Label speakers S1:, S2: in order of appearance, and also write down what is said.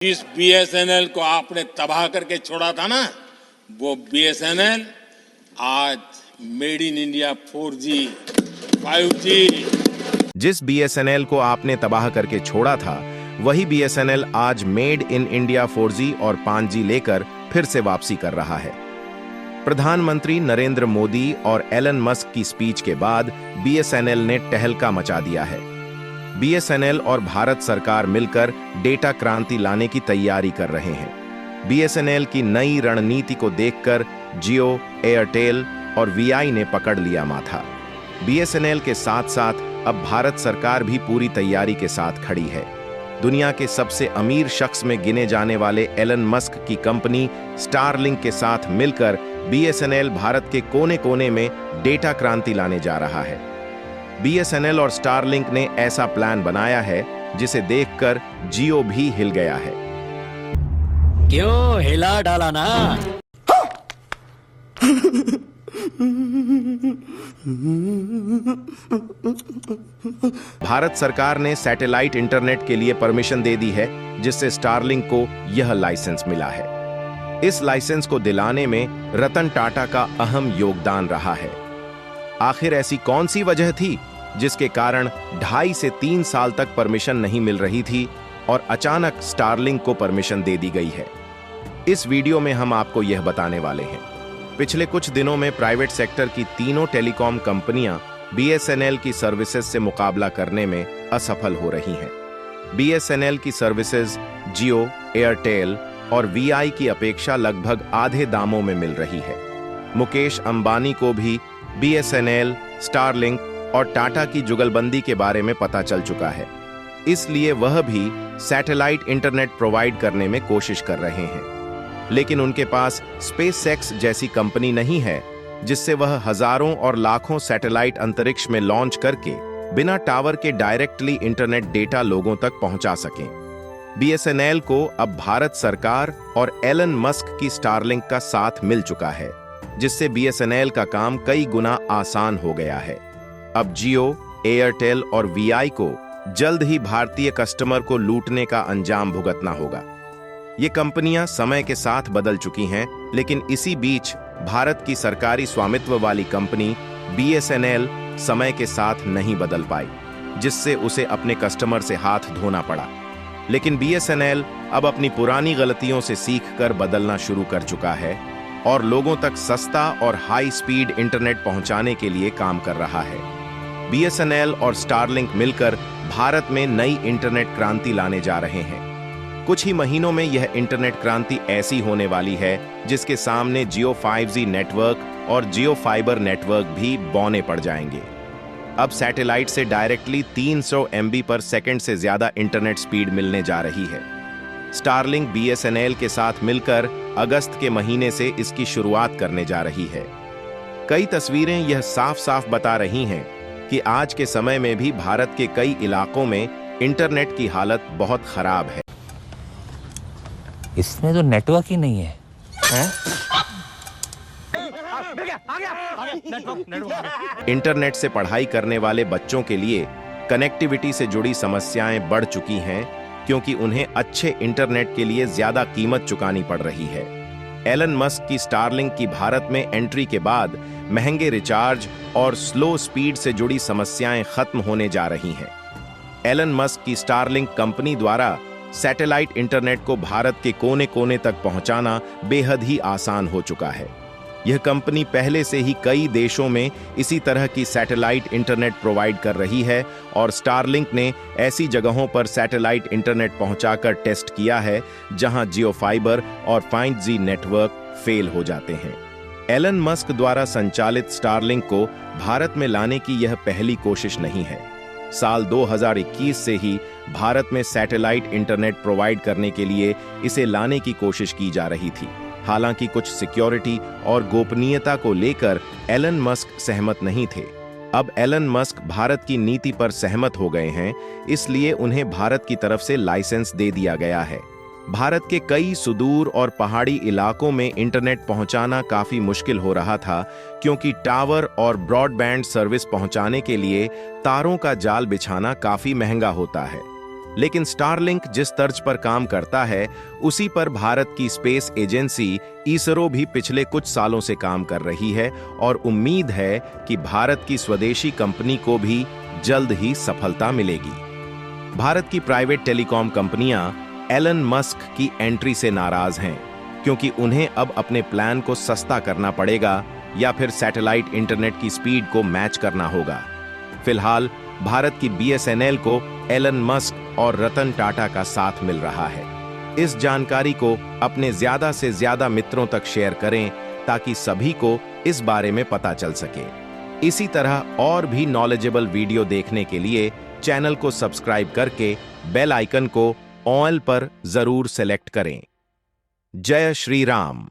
S1: जिस बीएसएनएल को आपने तबाह करके छोड़ा था ना, वो बीएसएनएल आज made in India 4G, 5G।
S2: जिस बीएसएनएल को आपने तबाह करके छोड़ा था, वही बीएसएनएल आज मेड इन इंडिया 4G और 5G लेकर फिर से वापसी कर रहा है। प्रधानमंत्री नरेंद्र मोदी और एलन मस्क की स्पीच के बाद बीएसएनएल ने टहलका मचा दिया है। बीएसएनएल और भारत सरकार मिलकर डेटा क्रांति लाने की तैयारी कर रहे हैं। बीएसएनएल की नई रणनीति को देखकर जियो, एयरटेल और वीआई ने पकड़ लिया माथा। बीएसएनएल के साथ साथ अब भारत सरकार भी पूरी तैयारी के साथ खड़ी है। दुनिया के सबसे अमीर शख्स में गिने जाने वाले एलन मस्क की कंपनी स्टारलिंक के साथ मिलकर बीएसएनएल भारत के कोने कोने में डेटा क्रांति लाने जा रहा है। बीएसएनएल और स्टारलिंक ने ऐसा प्लान बनाया है जिसे देखकर जियो भी हिल गया है।
S3: क्यों हिला डाला ना?
S2: भारत सरकार ने सैटेलाइट इंटरनेट के लिए परमिशन दे दी है, जिससे स्टारलिंक को यह लाइसेंस मिला है। इस लाइसेंस को दिलाने में रतन टाटा का अहम योगदान रहा है। आखिर ऐसी कौन सी वजह थी जिसके कारण 2.5 से 3 साल तक परमिशन नहीं मिल रही थी और अचानक स्टारलिंक को परमिशन दे दी गई है? इस वीडियो में हम आपको यह बताने वाले हैं। पिछले कुछ दिनों में प्राइवेट सेक्टर की तीनों टेलीकॉम कंपनियां बीएसएनएल की सर्विसेज से मुकाबला करने में असफल हो रही हैं। बीएसएनएल की सर्विसेज जियो, एयरटेल और वीआई की अपेक्षा लगभग आधे दामों में मिल रही है। मुकेश अंबानी को भी बीएसएनएल, स्टारलिंक और टाटा की जुगलबंदी के बारे में पता चल चुका है, इसलिए वह भी सैटेलाइट इंटरनेट प्रोवाइड करने में कोशिश कर रहे हैं। लेकिन उनके पास स्पेसएक्स जैसी कंपनी नहीं है जिससे वह हजारों और लाखों सैटेलाइट अंतरिक्ष में लॉन्च करके बिना टावर के डायरेक्टली इंटरनेट डेटा लोगों तक पहुंचा सकें। बीएसएनएल को अब भारत सरकार और एलन मस्क की स्टारलिंक का साथ मिल चुका है, जिससे बीएसएनएल का काम कई गुना आसान हो गया है। अब जियो, एयरटेल और वीआई को जल्द ही भारतीय कस्टमर को लूटने का अंजाम भुगतना होगा। ये कंपनियां समय के साथ बदल चुकी हैं, लेकिन इसी बीच भारत की सरकारी स्वामित्व वाली कंपनी बीएसएनएल समय के साथ नहीं बदल पाई, जिससे उसे अपने कस्टमर से हाथ धोना पड़ा। लेकिन बीएसएनएल अब अपनी पुरानी गलतियों से सीखकर बदलना शुरू कर चुका है और लोगों तक सस्ता और हाई स्पीड इंटरनेट पहुंचाने के लिए काम कर रहा है। बीएसएनएल और स्टारलिंक मिलकर भारत में नई इंटरनेट क्रांति लाने जा रहे हैं। कुछ ही महीनों में यह इंटरनेट क्रांति ऐसी होने वाली है जिसके सामने जियो 5G नेटवर्क और जियो फाइबर नेटवर्क भी बौने पड़ जाएंगे। अब सैटेलाइट से डायरेक्टली 300 MB पर सेकंड से ज्यादा इंटरनेट स्पीड मिलने जा रही है। स्टारलिंक बीएसएनएल के साथ मिलकर अगस्त के महीने से इसकी शुरुआत करने जा रही है। कई तस्वीरें यह साफ साफ बता रही हैं कि आज के समय में भी भारत के कई इलाकों में इंटरनेट की हालत बहुत खराब है।
S3: इसमें तो नेटवर्क ही नहीं है,
S2: इंटरनेट से पढ़ाई करने वाले बच्चों के लिए कनेक्टिविटी से जुड़ी समस्याएं बढ़ चुकी हैं, क्योंकि उन्हें अच्छे इंटरनेट के लिए ज्यादा कीमत चुकानी पड़ रही है। एलन मस्क की स्टारलिंक की भारत में एंट्री के बाद महंगे रिचार्ज और स्लो स्पीड से जुड़ी समस्याएं खत्म होने जा रही हैं। एलन मस्क की स्टारलिंक कंपनी द्वारा सैटेलाइट इंटरनेट को भारत के कोने कोने तक पहुंचाना बेहद ही आसान हो चुका है। यह कंपनी पहले से ही कई देशों में इसी तरह की सैटेलाइट इंटरनेट प्रोवाइड कर रही है और स्टारलिंक ने ऐसी जगहों पर सैटेलाइट इंटरनेट पहुंचाकर टेस्ट किया है जहां जियो फाइबर और 5G नेटवर्क फेल हो जाते हैं। एलन मस्क द्वारा संचालित स्टारलिंक को भारत में लाने की यह पहली कोशिश नहीं है। साल 2021 से ही भारत में सैटेलाइट इंटरनेट प्रोवाइड करने के लिए इसे लाने की कोशिश की जा रही थी। हालांकि कुछ सिक्योरिटी और गोपनीयता को लेकर एलन मस्क सहमत नहीं थे। अब एलन मस्क भारत की नीति पर सहमत हो गए हैं, इसलिए उन्हें भारत की तरफ से लाइसेंस दे दिया गया है। भारत के कई सुदूर और पहाड़ी इलाकों में इंटरनेट पहुंचाना काफी मुश्किल हो रहा था, क्योंकि टावर और ब्रॉडबैंड सर्विस पहुंचाने के लिए तारों का जाल बिछाना काफी महंगा होता है। लेकिन स्टारलिंक जिस तर्ज पर काम करता है उसी पर भारत की स्पेस एजेंसी इसरो भी पिछले कुछ सालों से काम कर रही है और उम्मीद है कि भारत की स्वदेशी कंपनी को भी जल्द ही सफलता मिलेगी। भारत की प्राइवेट टेलीकॉम कंपनियां एलन मस्क की एंट्री से नाराज हैं क्योंकि उन्हें अब अपने प्लान को सस्ता करना पड़ेगा या फिर सैटेलाइट इंटरनेट की स्पीड को मैच करना होगा। फिलहाल भारत की BSNL को एलन मस्क और रतन टाटा का साथ मिल रहा है। इस जानकारी को अपने ज्यादा से ज्यादा मित्रों तक शेयर करें ताकि सभी को इस बारे में पता चल सके। इसी तरह और भी नॉलेजेबल वीडियो देखने के लिए चैनल को सब्सक्राइब करके बेल आइकन को ऑल पर जरूर सेलेक्ट करें। जय श्री राम।